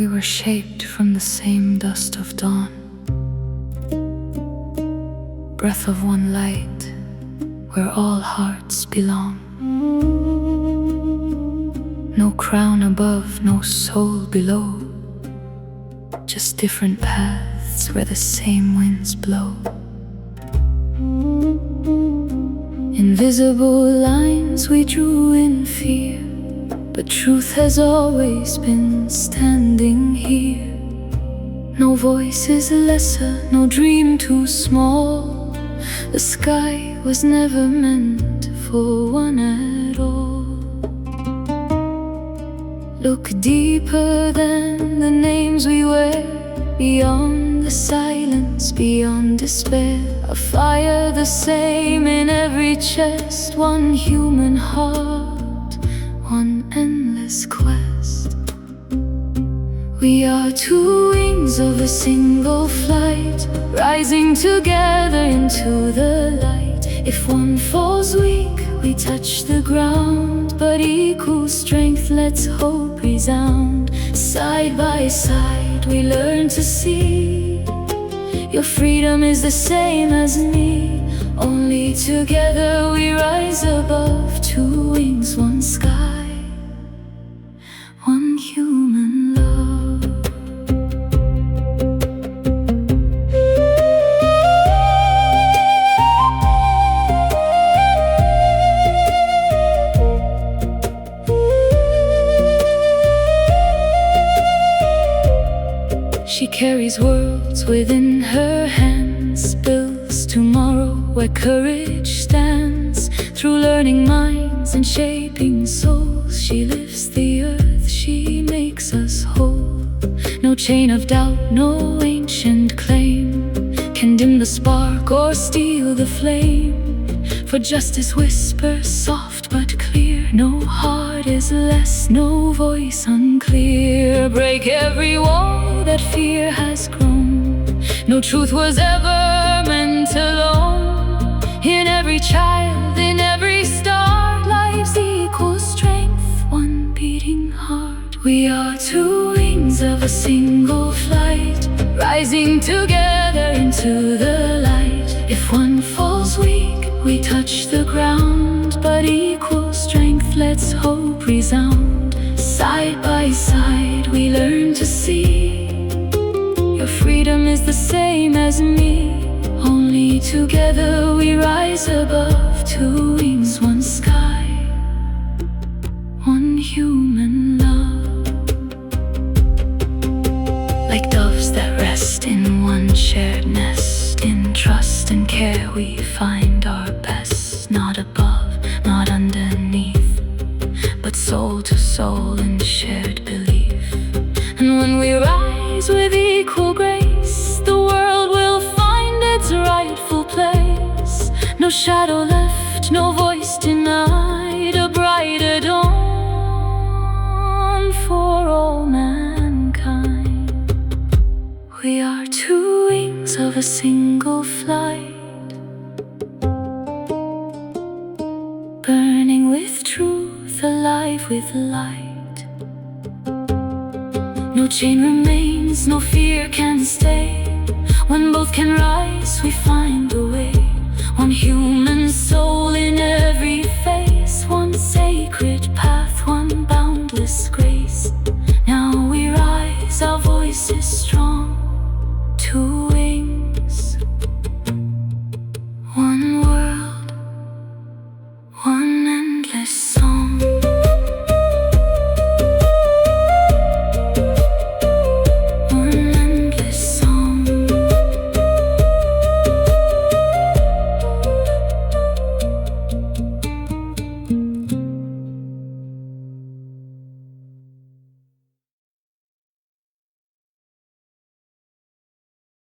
We were shaped from the same dust of dawn, breath of one light, where all hearts belong. No crown above, no soul below, just different paths where the same winds blow. Invisible lines we drew in fear, but truth has always been standing here. No voice is lesser, no dream too small. The sky was never meant for one at all. Look deeper than the names we wear, beyond the silence, beyond despair. A fire the same in every chest, one human heart, one endless quest. We are two wings of a single flight, rising together into the light. If one falls weak, we touch the ground, but equal strength lets hope resound. Side by side we learn to see, your freedom is the same as me. Only together we rise above, two wings, one sky, one human love. She carries worlds within her hands, builds tomorrow where courage stands. Through learning minds and shaping souls, she lifts the earth, she makes us whole. No chain of doubt, no ancient claim can dim the spark or steal the flame. For justice whispers soft but clear, no heart is less, no voice unclear. Break every wall that fear has grown, no truth was ever meant alone. In every child, in every star, life's equal strength, one beating heart. We are two wings of a single flight, rising together into the light. If one falls weak, we touch the ground, but equal strength lets hope resound. Side by side we learn to see, your freedom is the same as me. Only together we rise above, two wings, one sky, one human love. Like doves that rest in one shared nest, in trust and care we find our best. Not above, not underneath, but soul to soul in shared belief. And when we rise with equal grace, the world will find its rightful place. No shadow left, no voice denied, a brighter dawn for all mankind. We are two wings of a single flight, burning with truth, alive with light. No chain remains, no fear can stay. When both can rise, we find the way. One human